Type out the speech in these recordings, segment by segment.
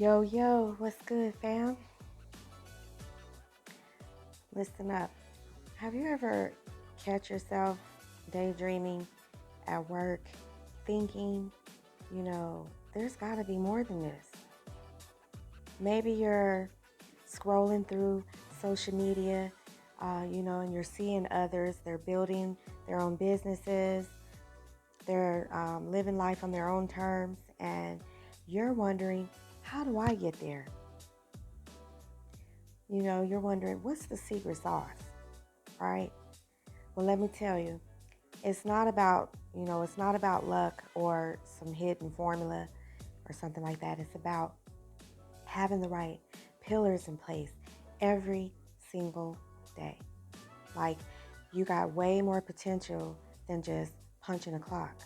Yo, yo, what's good, fam? Listen up. Have you ever catch yourself daydreaming at work, thinking, there's got to be more than this? Maybe you're scrolling through social media, and you're seeing others, they're building their own businesses, they're living life on their own terms, and you're wondering, how do I get there? You're wondering, what's the secret sauce, right? Well, let me tell you, it's not about luck or some hidden formula or something like that. It's about having the right pillars in place every single day. Like, you got way more potential than just punching a clock.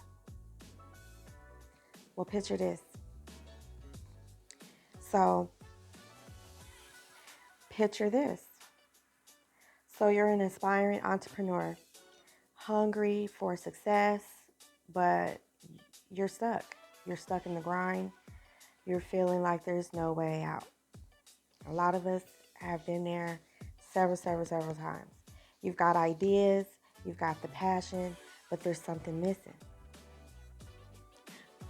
Well, picture this. So, picture this. So, you're an aspiring entrepreneur, hungry for success, but you're stuck. You're stuck in the grind. You're feeling like there's no way out. A lot of us have been there several times. You've got ideas, you've got the passion, but there's something missing.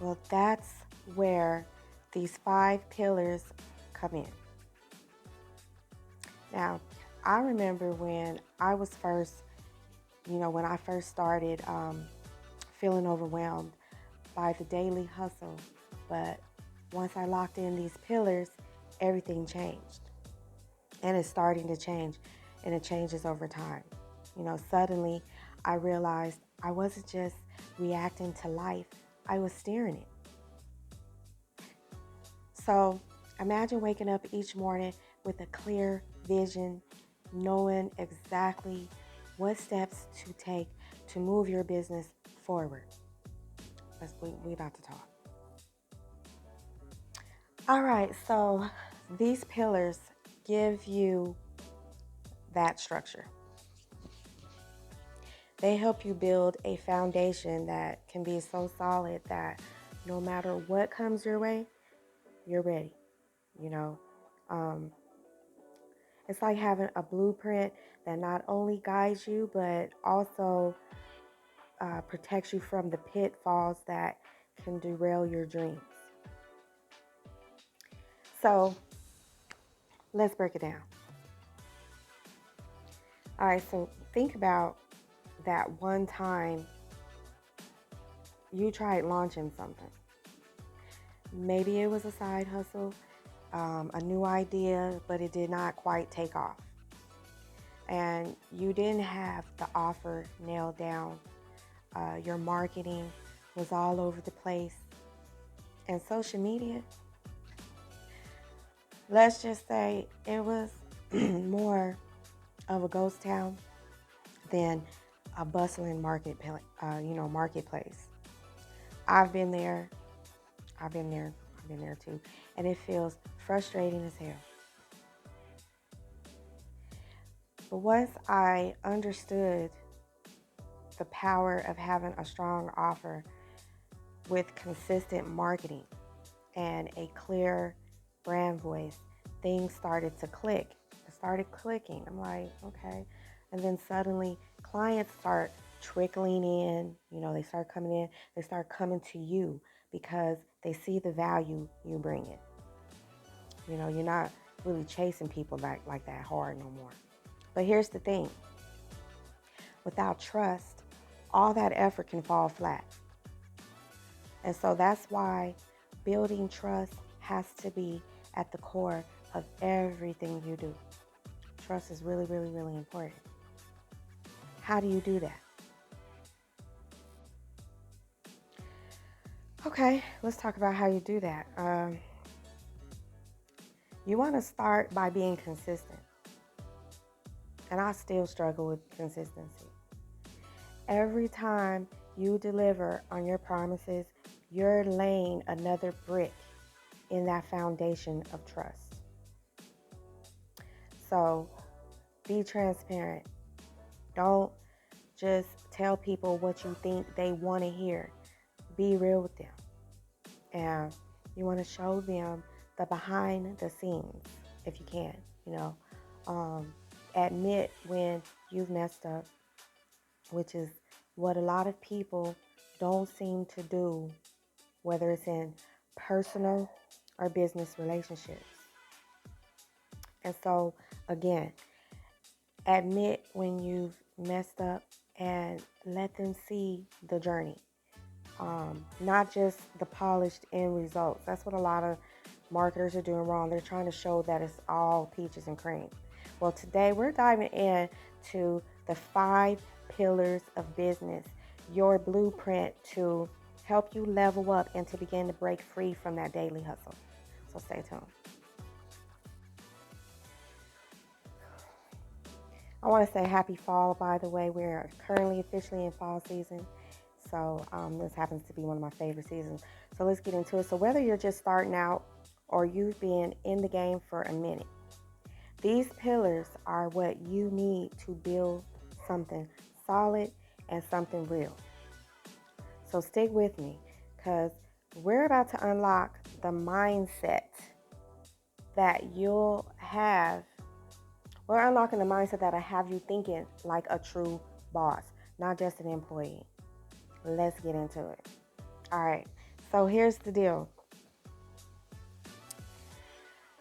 Well, that's where these 5 pillars come in. Now, I remember when I first started feeling overwhelmed by the daily hustle. But once I locked in these pillars, everything changed. And it's starting to change, and it changes over time. Suddenly I realized I wasn't just reacting to life, I was steering it. So imagine waking up each morning with a clear vision, knowing exactly what steps to take to move your business forward. We about to talk. All right, so these pillars give you that structure. They help you build a foundation that can be so solid that no matter what comes your way, you're ready. You know, um, it's like having a blueprint that not only guides you, but also protects you from the pitfalls that can derail your dreams. So let's break it down. All right, so think about that one time you tried launching something. Maybe it was a side hustle, a new idea, but it did not quite take off. And you didn't have the offer nailed down. Your marketing was all over the place. And social media, let's just say it was more of a ghost town than a bustling marketplace. I've been there. I've been there too. And it feels frustrating as hell. But once I understood the power of having a strong offer with consistent marketing and a clear brand voice, things started to click. It started clicking. I'm like, okay. And then suddenly clients start trickling in. They start coming in. They start coming to you because they see the value you bring in. You're not really chasing people back like that hard no more. But here's the thing. Without trust, all that effort can fall flat. And so that's why building trust has to be at the core of everything you do. Trust is really, really, really important. How do you do that? Okay, let's talk about how you do that. You want to start by being consistent. And I still struggle with consistency. Every time you deliver on your promises, you're laying another brick in that foundation of trust. So be transparent. Don't just tell people what you think they want to hear. Be real with them. And you want to show them the behind the scenes, if you can, you know. Admit when you've messed up, which is what a lot of people don't seem to do, whether it's in personal or business relationships. And so, again, admit when you've messed up and let them see the journey, not just the polished end results. That's what a lot of marketers are doing wrong. They're trying to show that it's all peaches and cream. Well, today we're diving into the 5 pillars of business, your blueprint to help you level up and to begin to break free from that daily hustle. So stay tuned. I want to say happy fall, by the way. We're currently officially in fall season. So this happens to be one of my favorite seasons. So let's get into it. So whether you're just starting out or you've been in the game for a minute, these pillars are what you need to build something solid and something real. So stick with me, because we're about to unlock the mindset that you'll have. We're unlocking the mindset that'll have you thinking like a true boss, not just an employee. Let's get into it. All right. So here's the deal.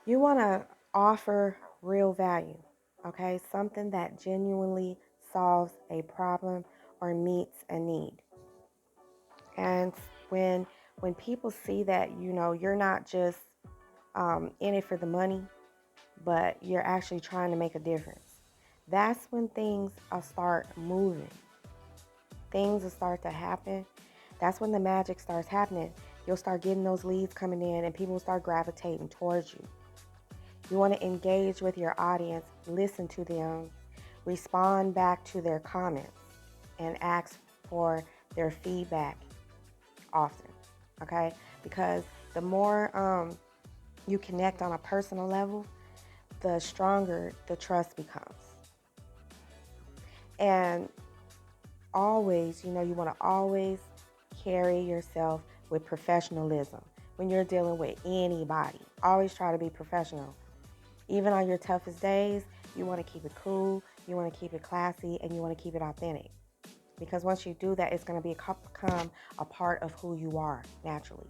You want to offer real value, okay? Something that genuinely solves a problem or meets a need. And when people see that, you know, you're not just in it for the money, but you're actually trying to make a difference, that's when things will start moving. Things will start to happen. That's when the magic starts happening. You'll start getting those leads coming in and people will start gravitating towards you. You want to engage with your audience, listen to them, respond back to their comments, and ask for their feedback often, okay? Because the more you connect on a personal level, the stronger the trust becomes. And always, you know, you want to always carry yourself with professionalism when you're dealing with anybody. Always try to be professional. Even on your toughest days, you want to keep it cool, you want to keep it classy, and you want to keep it authentic. Because once you do that, it's going to become a part of who you are naturally.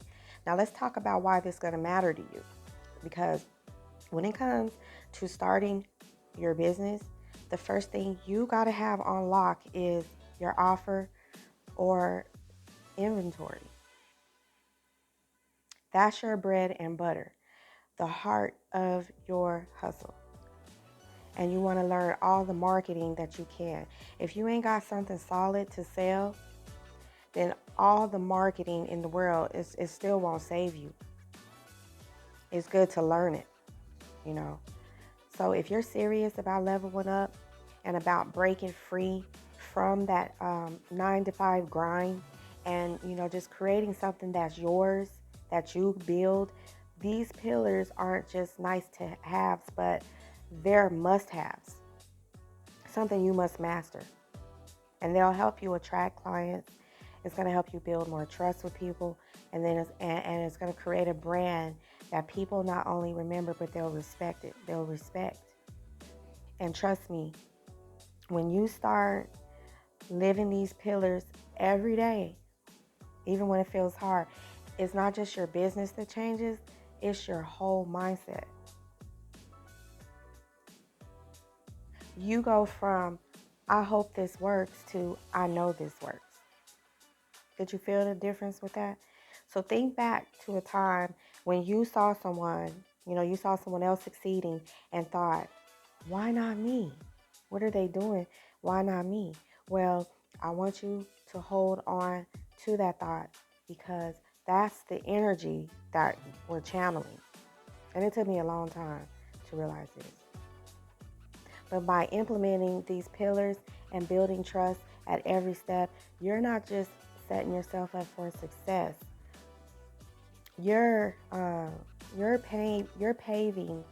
Now, let's talk about why this is going to matter to you. Because when it comes to starting your business, the first thing you got to have on lock is your offer or inventory. That's your bread and butter, the heart of your hustle. And you want to learn all the marketing that you can. If you ain't got something solid to sell, then all the marketing in the world it still won't save you. It's good to learn it, you know. So if you're serious about leveling up and about breaking free from that 9-to-5 grind and, you know, just creating something that's yours, that you build, these pillars aren't just nice to haves, but they're must-haves. Something you must master. And they'll help you attract clients. It's going to help you build more trust with people. And then it's going to create a brand that people not only remember, but they'll respect it. They'll respect. And trust me, when you start living these pillars every day, even when it feels hard, it's not just your business that changes, it's your whole mindset. You go from, I hope this works, to I know this works. Did you feel the difference with that? So think back to a time when you saw someone, you saw someone else succeeding and thought, why not me? What are they doing? Why not me? Well, I want you to hold on to that thought, because that's the energy that we're channeling. And it took me a long time to realize this. But by implementing these pillars and building trust at every step, you're not just setting yourself up for success. You're paving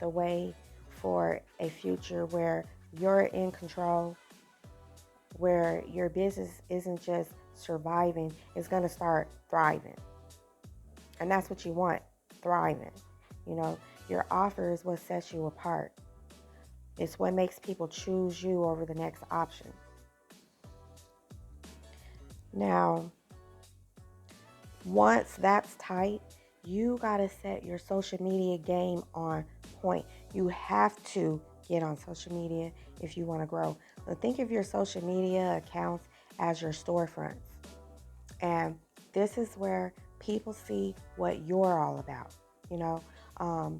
the way for a future where you're in control, where your business isn't just surviving, it's going to start thriving. And that's what you want, thriving. You know, your offer is what sets you apart. It's what makes people choose you over the next option. Now, once that's tight, you got to set your social media game on point. You have to get on social media if you want to grow. So think of your social media accounts as your storefronts. And this is where people see what you're all about. You know,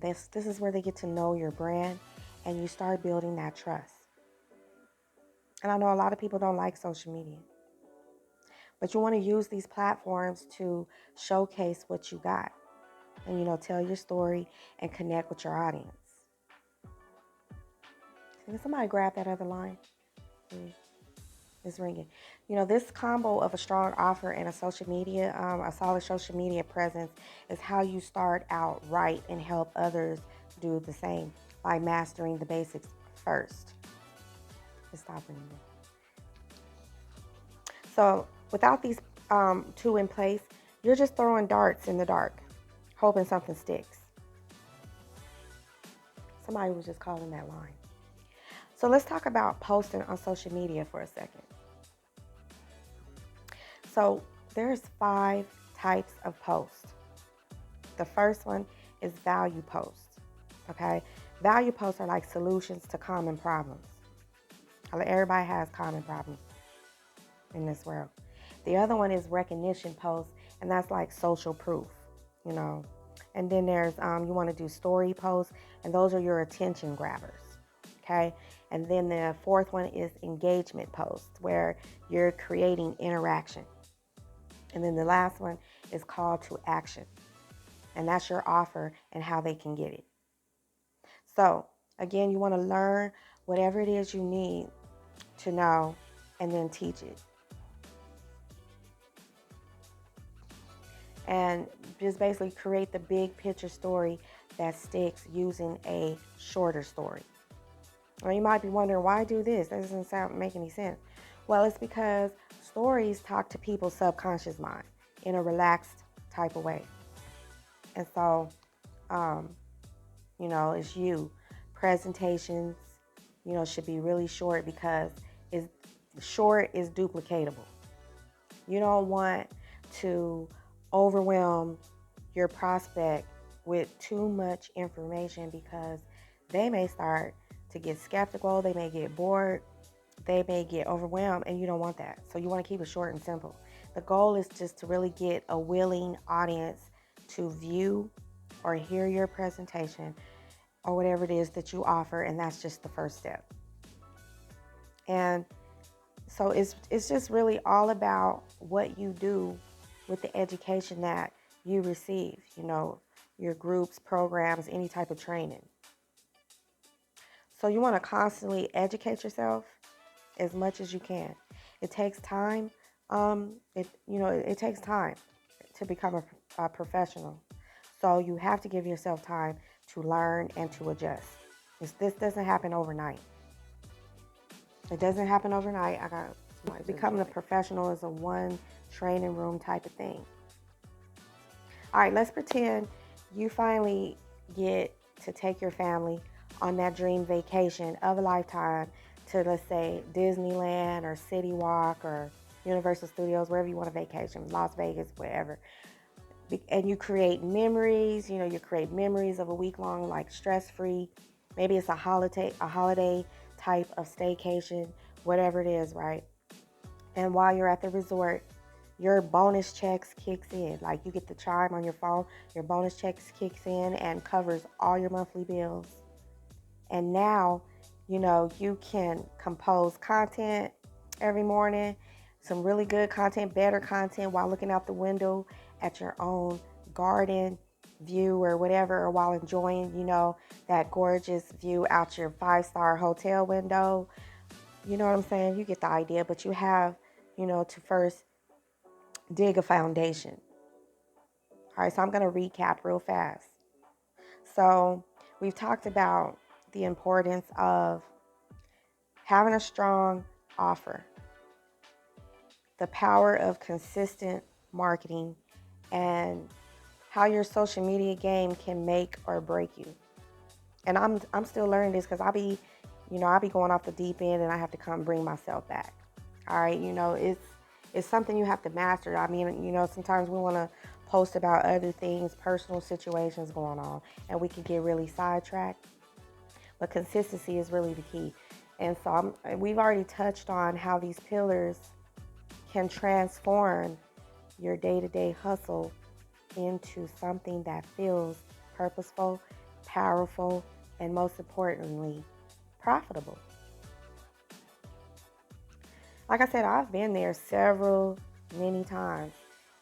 this is where they get to know your brand and you start building that trust. And I know a lot of people don't like social media, but you want to use these platforms to showcase what you got and, tell your story and connect with your audience. Can somebody grab that other line, please? It's ringing. This combo of a strong offer and a solid social media presence is how you start out right and help others do the same by mastering the basics first. Just stop ringing. So without these two in place, you're just throwing darts in the dark, hoping something sticks. Somebody was just calling that line. So let's talk about posting on social media for a second. So there's 5 types of posts. The first one is value posts. Okay, value posts are like solutions to common problems. Everybody has common problems in this world. The other one is recognition posts, and that's like social proof, And then there's you want to do story posts, and those are your attention grabbers. Okay, and then the fourth one is engagement posts, where you're creating interaction. And then the last one is call to action, and that's your offer and how they can get it. So again, you want to learn whatever it is you need to know and then teach it. And just basically create the big picture story that sticks using a shorter story. Or you might be wondering, why do this? That doesn't make any sense. Well, it's because stories talk to people's subconscious mind in a relaxed type of way. And so, it's you. Presentations, should be really short because short is duplicatable. You don't want to overwhelm your prospect with too much information because they may start to get skeptical, they may get bored, they may get overwhelmed, and you don't want that. So you want to keep it short and simple. The goal is just to really get a willing audience to view or hear your presentation or whatever it is that you offer, and that's just the first step. And so it's just really all about what you do with the education that you receive, your groups, programs, any type of training. So you want to constantly educate yourself as much as you can. It takes time. It takes time to become a professional. So you have to give yourself time to learn and to adjust. This doesn't happen overnight. It doesn't happen overnight. Becoming a professional is a one training room type of thing. All right, let's pretend you finally get to take your family on that dream vacation of a lifetime to, let's say, Disneyland or City Walk or Universal Studios, wherever you want to vacation, Las Vegas, wherever. And you create memories, you create memories of a week-long, like stress-free. Maybe it's a holiday type of staycation, whatever it is, right? And while you're at the resort, your bonus checks kicks in. Like you get the chime on your phone, your bonus checks kicks in and covers all your monthly bills. And now, you can compose content every morning, some really good content, better content while looking out the window at your own garden view or whatever, or while enjoying, that gorgeous view out your 5-star hotel window. You know what I'm saying? You get the idea, but you have, to first dig a foundation. All right, so I'm going to recap real fast. So we've talked about the importance of having a strong offer, the power of consistent marketing, and how your social media game can make or break you. And I'm still learning this because I'll be going off the deep end and I have to come bring myself back. All right, it's something you have to master. I mean, sometimes we want to post about other things, personal situations going on, and we can get really sidetracked. But consistency is really the key. And so we've already touched on how these pillars can transform your day-to-day hustle into something that feels purposeful, powerful, and most importantly, profitable. Like I said, I've been there many times,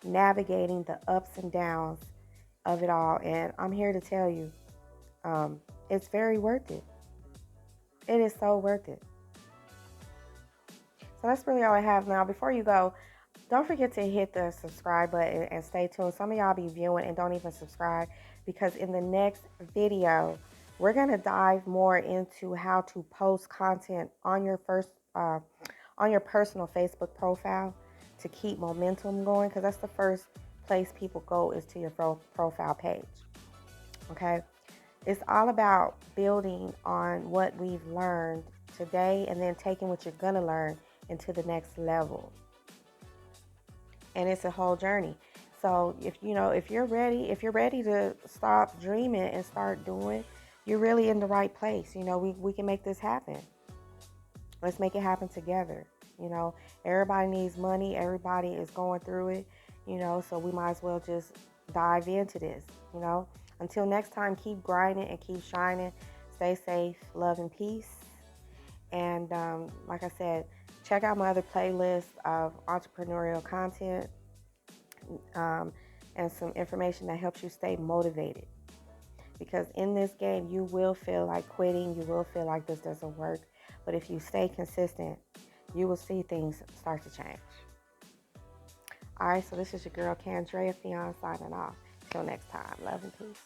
navigating the ups and downs of it all. And I'm here to tell you, it's very worth it. It is so worth it. So that's really all I have now. Before you go, don't forget to hit the subscribe button and stay tuned. Some of y'all be viewing and don't even subscribe, because in the next video, we're going to dive more into how to post content on your on your personal Facebook profile to keep momentum going, because that's the first place people go, is to your profile page. Okay? It's all about building on what we've learned today and then taking what you're going to learn into the next level. And it's a whole journey. So if you're ready to stop dreaming and start doing, you're really in the right place. We can make this happen. Let's make it happen together. Everybody needs money. Everybody is going through it, so we might as well just dive into this. Until next time, keep grinding and keep shining. Stay safe, love, and peace. And like I said, check out my other playlist of entrepreneurial content and some information that helps you stay motivated. Because in this game, you will feel like quitting. You will feel like this doesn't work. But if you stay consistent, you will see things start to change. All right, so this is your girl, Candrea Fion, signing off. Till next time. Love and peace.